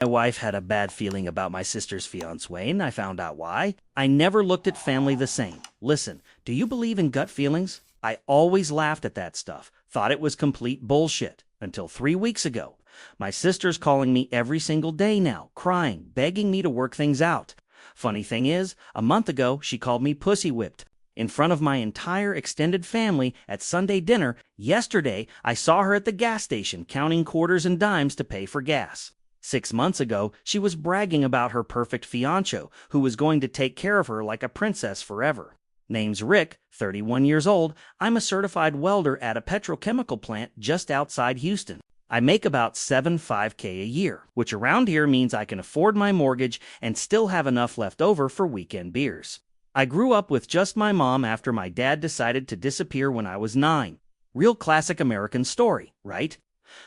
My wife had a bad feeling about my sister's fiancé, and I found out why. I never looked at family the same. Listen, do you believe in gut feelings? I always laughed at that stuff, thought it was complete bullshit, until 3 weeks ago. My sister's calling me every single day now, crying, begging me to work things out. Funny thing is, a month ago, she called me pussy whipped in front of my entire extended family at Sunday dinner. Yesterday, I saw her at the gas station counting quarters and dimes to pay for gas. 6 months ago, she was bragging about her perfect fiancé, who was going to take care of her like a princess forever. Name's Rick, 31 years old. I'm a certified welder at a petrochemical plant just outside Houston. I make about $75K a year, which around here means I can afford my mortgage and still have enough left over for weekend beers. I grew up with just my mom after my dad decided to disappear when I was 9. Real classic American story, right?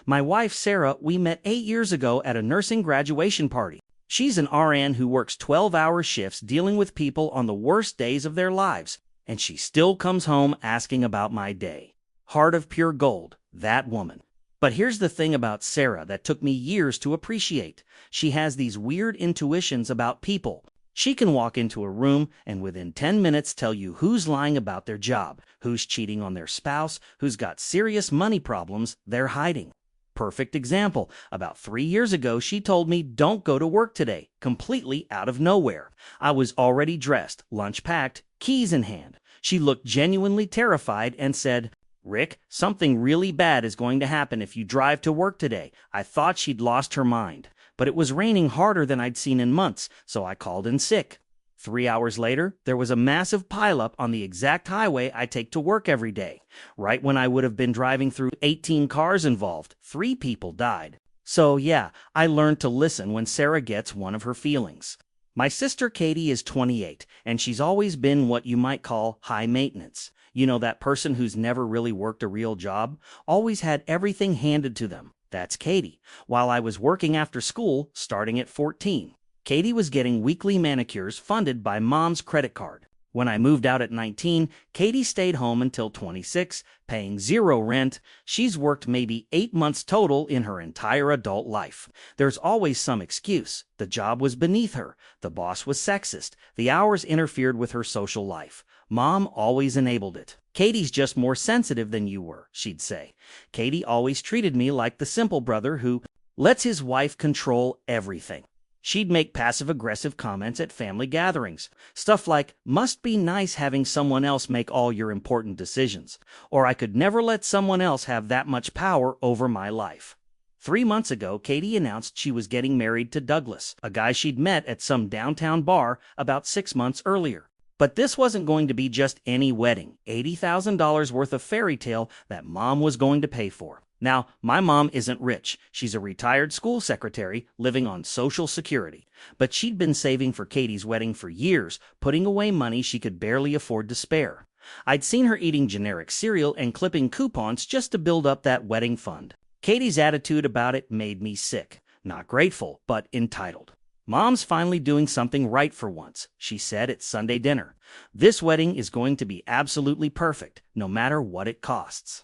My wife, Sarah, we met 8 years ago at a nursing graduation party. She's an RN who works 12-hour shifts dealing with people on the worst days of their lives, and she still comes home asking about my day. Heart of pure gold, that woman. But here's the thing about Sarah that took me years to appreciate. She has these weird intuitions about people. She can walk into a room and within 10 minutes tell you who's lying about their job, who's cheating on their spouse, who's got serious money problems they're hiding. Perfect example. About 3 years ago, she told me, "Don't go to work today," completely out of nowhere. I was already dressed, lunch packed, keys in hand. She looked genuinely terrified and said, "Rick, something really bad is going to happen if you drive to work today." I thought she'd lost her mind, but it was raining harder than I'd seen in months, so I called in sick. 3 hours later, there was a massive pileup on the exact highway I take to work every day. Right when I would have been driving through 18 cars involved, 3 people died. So yeah, I learned to listen when Sarah gets one of her feelings. My sister Katie is 28, and she's always been what you might call high maintenance. You know, that person who's never really worked a real job, always had everything handed to them. That's Katie. While I was working after school, starting at 14. Katie was getting weekly manicures funded by Mom's credit card. When I moved out at 19, Katie stayed home until 26, paying 0 rent. She's worked maybe 8 months total in her entire adult life. There's always some excuse. The job was beneath her. The boss was sexist. The hours interfered with her social life. Mom always enabled it. "Katie's just more sensitive than you were," she'd say. Katie always treated me like the simple brother who lets his wife control everything. She'd make passive-aggressive comments at family gatherings. Stuff like, "Must be nice having someone else make all your important decisions," or "I could never let someone else have that much power over my life." 3 months ago, Katie announced she was getting married to Douglas, a guy she'd met at some downtown bar about 6 months earlier. But this wasn't going to be just any wedding. $80,000 worth of fairy tale that Mom was going to pay for. Now, my mom isn't rich. She's a retired school secretary living on Social Security. But she'd been saving for Katie's wedding for years, putting away money she could barely afford to spare. I'd seen her eating generic cereal and clipping coupons just to build up that wedding fund. Katie's attitude about it made me sick. Not grateful, but entitled. "Mom's finally doing something right for once," she said at Sunday dinner. "This wedding is going to be absolutely perfect, no matter what it costs."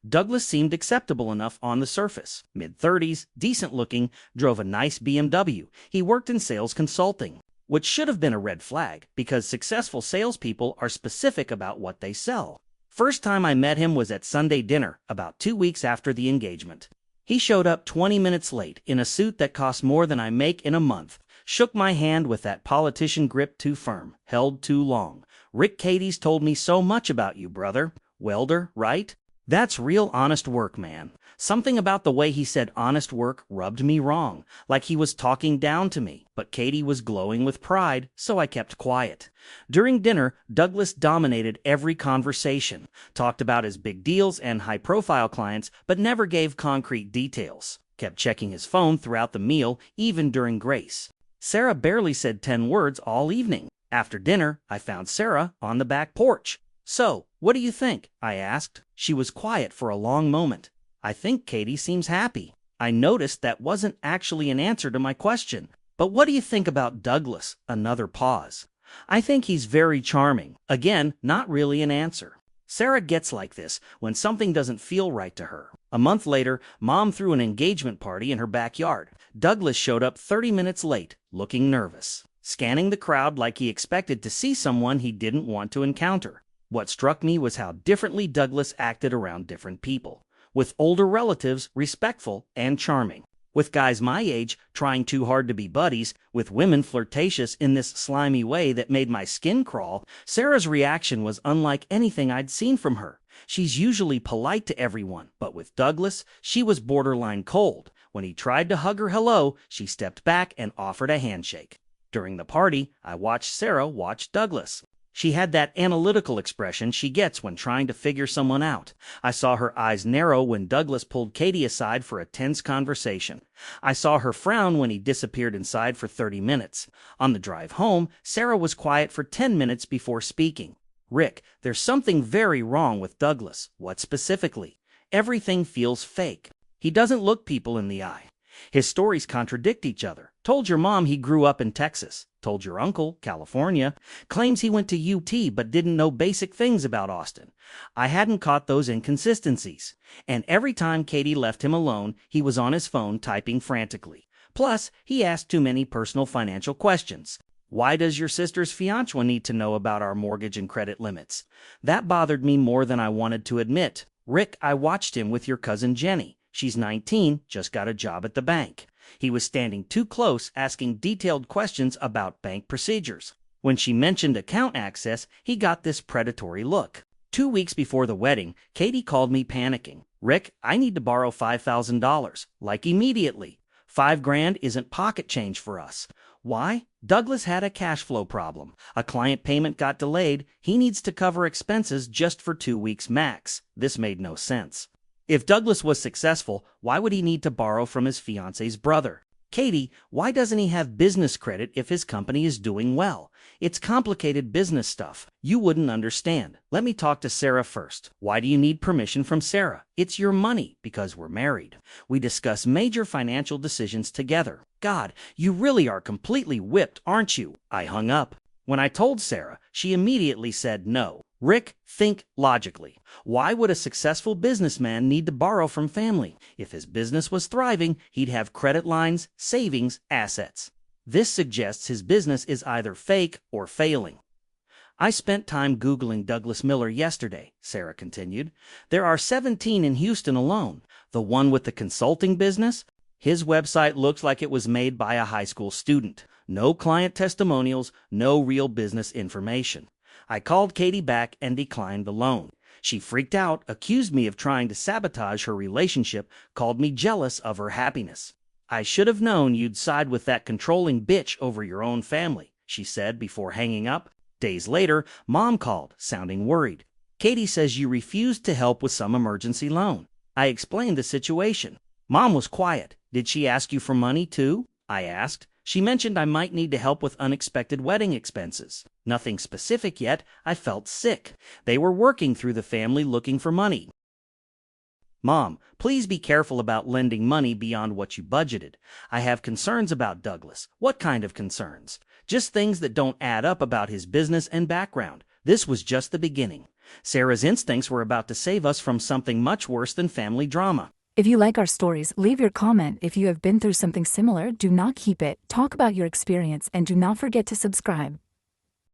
Douglas seemed acceptable enough on the surface. Mid-30s, decent-looking, drove a nice BMW. He worked in sales consulting, which should have been a red flag, because successful salespeople are specific about what they sell. First time I met him was at Sunday dinner, about 2 weeks after the engagement. He showed up 20 minutes late, in a suit that cost more than I make in a month, shook my hand with that politician grip too firm, held too long. "Rick, Katie's told me so much about you, brother." Welder, right? That's real honest work, man. Something about the way he said honest work rubbed me wrong, like he was talking down to me, but Katie was glowing with pride, so I kept quiet. During dinner, Douglas dominated every conversation, talked about his big deals and high-profile clients, but never gave concrete details. Kept checking his phone throughout the meal, even during grace. Sarah barely said 10 words all evening. After dinner, I found Sarah on the back porch. "So, what do you think?" I asked. She was quiet for a long moment. "I think Katie seems happy." I noticed that wasn't actually an answer to my question. "But what do you think about Douglas?" Another pause. "I think he's very charming." Again, not really an answer. Sarah gets like this when something doesn't feel right to her. A month later, Mom threw an engagement party in her backyard. Douglas showed up 30 minutes late, looking nervous, scanning the crowd like he expected to see someone he didn't want to encounter. What struck me was how differently Douglas acted around different people. With older relatives, respectful and charming. With guys my age, trying too hard to be buddies. With women, flirtatious in this slimy way that made my skin crawl. Sarah's reaction was unlike anything I'd seen from her. She's usually polite to everyone, but with Douglas, she was borderline cold. When he tried to hug her hello, she stepped back and offered a handshake. During the party, I watched Sarah watch Douglas. She had that analytical expression she gets when trying to figure someone out. I saw her eyes narrow when Douglas pulled Katie aside for a tense conversation. I saw her frown when he disappeared inside for 30 minutes. On the drive home, Sarah was quiet for 10 minutes before speaking. Rick, there's something very wrong with Douglas. What specifically? Everything feels fake. He doesn't look people in the eye. His stories contradict each other. Told your mom he grew up in Texas. Told your uncle, California. Claims he went to UT but didn't know basic things about Austin. I hadn't caught those inconsistencies. And every time Katie left him alone, he was on his phone typing frantically. Plus, he asked too many personal financial questions. Why does your sister's fiancé need to know about our mortgage and credit limits? That bothered me more than I wanted to admit. Rick, I watched him with your cousin Jenny. She's 19, just got a job at the bank. He was standing too close, asking detailed questions about bank procedures. When she mentioned account access, he got this predatory look. 2 weeks before the wedding, Katie called me panicking. Rick, I need to borrow $5,000, like immediately. $5,000 isn't pocket change for us. Why? Douglas had a cash flow problem. A client payment got delayed. He needs to cover expenses just for 2 weeks max. This made no sense. If Douglas was successful, why would he need to borrow from his fiancé's brother? Katie, why doesn't he have business credit if his company is doing well? It's complicated business stuff. You wouldn't understand. Let me talk to Sarah first. Why do you need permission from Sarah? It's your money, because we're married. We discuss major financial decisions together. God, you really are completely whipped, aren't you? I hung up. When I told Sarah, she immediately said no. Rick, think logically. Why would a successful businessman need to borrow from family? If his business was thriving, he'd have credit lines, savings, assets. This suggests his business is either fake or failing. I spent time Googling Douglas Miller yesterday, Sarah continued. There are 17 in Houston alone. The one with the consulting business? His website looks like it was made by a high school student. No client testimonials, no real business information. I called Katie back and declined the loan. She freaked out, accused me of trying to sabotage her relationship, called me jealous of her happiness. I should have known you'd side with that controlling bitch over your own family, she said before hanging up. Days later, Mom called, sounding worried. Katie says you refused to help with some emergency loan. I explained the situation. Mom was quiet. Did she ask you for money too? I asked. She mentioned I might need to help with unexpected wedding expenses. Nothing specific yet. I felt sick. They were working through the family looking for money. Mom, please be careful about lending money beyond what you budgeted. I have concerns about Douglas. What kind of concerns? Just things that don't add up about his business and background. This was just the beginning. Sarah's instincts were about to save us from something much worse than family drama. If you like our stories, leave your comment. If you have been through something similar, do not keep it. Talk about your experience and do not forget to subscribe.